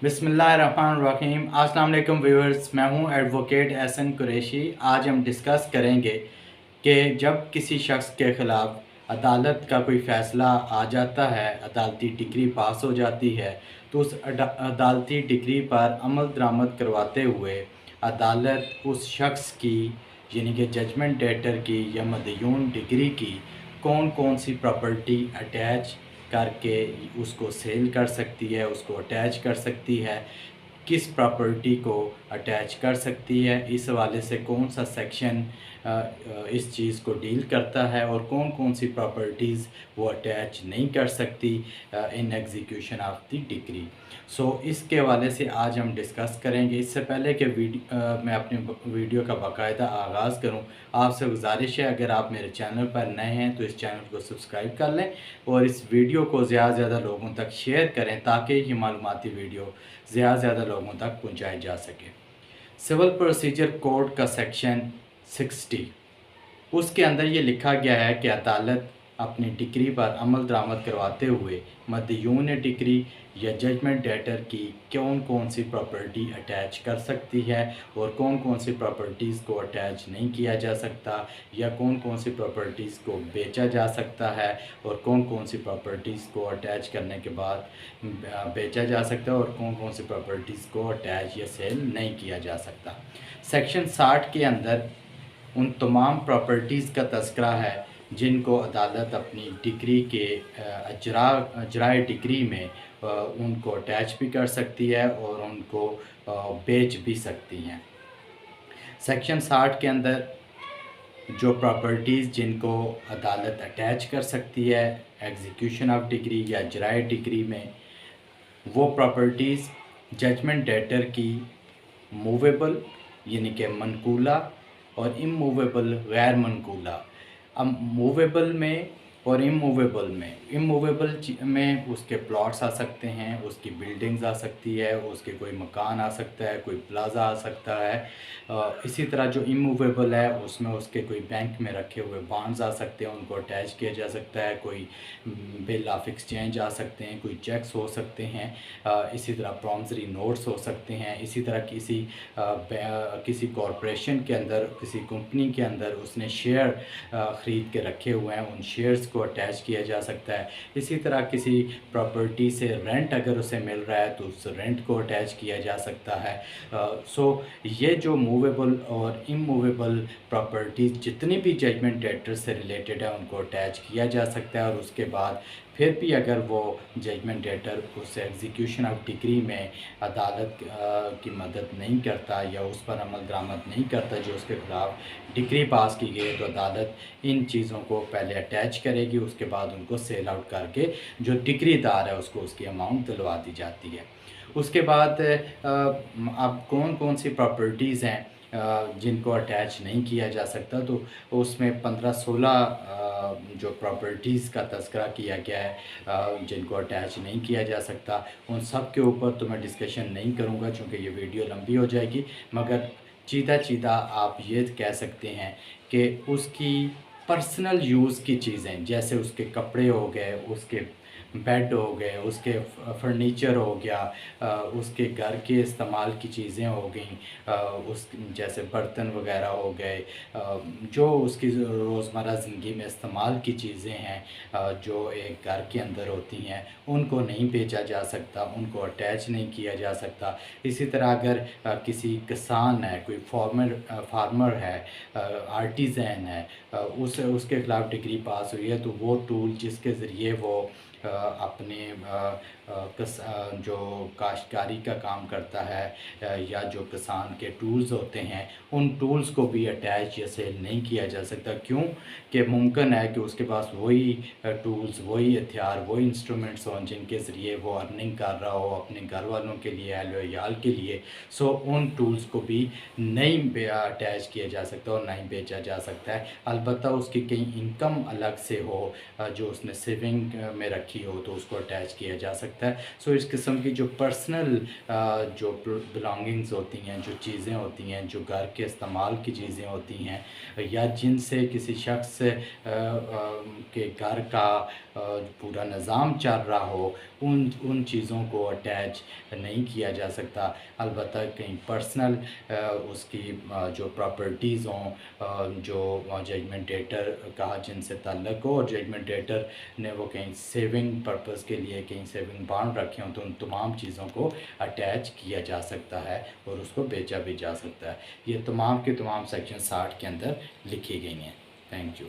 बिस्मिल्लाहिर्रहमानिर्रहीम। अस्सलाम वालेकुम व्यूअर्स, मैं हूं एडवोकेट एहसन कुरैशी। आज हम डिस्कस करेंगे कि जब किसी शख्स के ख़िलाफ़ अदालत का कोई फ़ैसला आ जाता है, अदालती डिक्री पास हो जाती है, तो उस अदालती डिक्री पर अमल दरामद करवाते हुए अदालत उस शख्स की यानी कि जजमेंट डेटर की या मदयून डिग्री की कौन कौन सी प्रॉपर्टी अटैच करके उसको सेल कर सकती है, उसको अटैच कर सकती है, किस प्रॉपर्टी को अटैच कर सकती है, इस हवाले से कौन सा सेक्शन इस चीज़ को डील करता है और कौन कौन सी प्रॉपर्टीज़ वो अटैच नहीं कर सकती in execution of the decree. इसके हवाले से आज हम डिस्कस करेंगे। इससे पहले कि मैं अपनी वीडियो का बाकायदा आगाज़ करूं, आपसे गुजारिश है अगर आप मेरे चैनल पर नए हैं तो इस चैनल को सब्सक्राइब कर लें और इस वीडियो को ज़्यादा से ज़्यादा लोगों तक शेयर करें ताकि ये मालूमाती वीडियो ज़्यादा से ज़्यादा लोगों तक पहुंचाई जा सके। सिविल प्रोसीजर कोड का सेक्शन 60, उसके अंदर ये लिखा गया है कि अदालत अपनी डिक्री पर अमल दरामद करवाते हुए मदयून डिक्री या जजमेंट डेटर की कौन कौन सी प्रॉपर्टी अटैच कर सकती है और कौन कौन सी प्रॉपर्टीज़ को अटैच नहीं किया जा सकता, या कौन कौन सी प्रॉपर्टीज़ को बेचा जा सकता है और कौन कौन सी प्रॉपर्टीज़ को अटैच करने के बाद बेचा जा सकता है और कौन कौन सी प्रॉपर्टीज़ को अटैच या सेल नहीं किया जा सकता। सेक्शन 60 के अंदर उन तमाम प्रॉपर्टीज़ का तज़किरा है जिनको अदालत अपनी डिक्री के अजराए डिक्री में उनको अटैच भी कर सकती है और उनको बेच भी सकती हैं। सेक्शन 60 के अंदर जो प्रॉपर्टीज़ जिनको अदालत अटैच कर सकती है एग्जीक्यूशन ऑफ डिक्री या अजराए डिक्री में, वो प्रॉपर्टीज़ जजमेंट डेटर की मूवेबल यानी कि मनकूला और इमूवेबल गैर मनकूला। अब मूवेबल में और इमूवेबल में उसके प्लॉट्स आ सकते हैं, उसकी बिल्डिंग्स आ सकती है, उसके कोई मकान आ सकता है, कोई प्लाज़ा आ सकता है। इसी तरह जो इमूवेबल है उसमें उसके कोई बैंक में रखे हुए बॉन्ड्स आ सकते हैं, उनको अटैच किया जा सकता है, कोई बिल ऑफ एक्सचेंज आ सकते हैं, कोई चेक्स हो सकते हैं, इसी तरह प्रॉमिसरी नोट्स हो सकते हैं। इसी तरह किसी कॉरपोरेशन के अंदर, किसी कंपनी के अंदर उसने शेयर ख़रीद के रखे हुए हैं, उन शेयर्स को अटैच किया जा सकता है। इसी तरह किसी प्रॉपर्टी से रेंट अगर उसे मिल रहा है तो उस रेंट को अटैच किया जा सकता है। ये जो मूवेबल और इमूवेबल प्रॉपर्टीज़ जितनी भी जजमेंट डेटर से रिलेटेड है उनको अटैच किया जा सकता है। और उसके बाद फिर भी अगर वो जजमेंट डेटर उस एग्जीक्यूशन ऑफ डिक्री में अदालत की मदद नहीं करता या उस पर अमल दरामद नहीं करता जो उसके ख़िलाफ़ डिक्री पास की गई है, तो अदालत इन चीज़ों को पहले अटैच करेगी, उसके बाद उनको सेल आउट करके जो डिक्रीदार है उसको उसकी अमाउंट दिलवा दी जाती है। उसके बाद अब कौन कौन सी प्रॉपर्टीज़ हैं जिनको अटैच नहीं किया जा सकता, तो उसमें 15-16 जो प्रॉपर्टीज़ का तज़किरा किया गया है जिनको अटैच नहीं किया जा सकता। उन सब के ऊपर तो मैं डिस्कशन नहीं करूँगा चूँकि ये वीडियो लंबी हो जाएगी, मगर चीदा आप ये कह सकते हैं कि उसकी पर्सनल यूज़ की चीज़ें जैसे उसके कपड़े हो गए, उसके बेड हो गए, उसके फर्नीचर हो गया, उसके घर के इस्तेमाल की चीज़ें हो गई, उस जैसे बर्तन वगैरह हो गए, जो उसकी रोज़मर्रा ज़िंदगी में इस्तेमाल की चीज़ें हैं जो एक घर के अंदर होती हैं, उनको नहीं बेचा जा सकता, उनको अटैच नहीं किया जा सकता। इसी तरह अगर किसी किसान है, कोई फार्मर है, आर्टिज़न है, उसके ख़िलाफ़ डिग्री पास हुई है, तो वो टूल जिसके ज़रिए वो अपने जो काश्तकारी का काम करता है या जो किसान के टूल्स होते हैं, उन टूल्स को भी अटैच या सेल नहीं किया जा सकता। क्यों कि मुमकिन है कि उसके पास वही टूल्स, वही हथियार, वही इंस्ट्रूमेंट्स हों जिनके ज़रिए वो अर्निंग कर रहा हो अपने घर वालों के लिए, अहल वयाल के लिए। उन टूल्स को भी नहीं अटैच किया जा सकता और नहीं बेचा जा सकता है। अलबत्ता उसकी कहीं इनकम अलग से हो जो उसने सेविंग में रखी हो तो उसको अटैच किया जा सकता है। سکتا ہے. سو اس قسم کی جو پرسنل جو بلانگنگز ہوتی ہیں، جو چیزیں ہوتی ہیں، جو گھر کے استعمال کی چیزیں ہوتی ہیں، یا جن سے کسی شخص کے گھر کا پورا نظام چل رہا ہو، ان چیزوں کو اٹیچ نہیں کیا جا سکتا. البتہ کہیں پرسنل اس کی جو پراپرٹیز ہوں، جو ججمنٹ ڈیٹر کا جن سے تعلق ہو، اور ججمنٹ ڈیٹر نے وہ کہیں سیونگ پرپز کے لیے کہیں سیونگ بانڈ رکھے ہوں، تو ان تمام چیزوں کو اٹیچ کیا جا سکتا ہے اور اس کو بیچا بھی جا سکتا ہے. یہ تمام کے تمام سیکشن 60 کے اندر لکھی گئی ہیں. Thank you.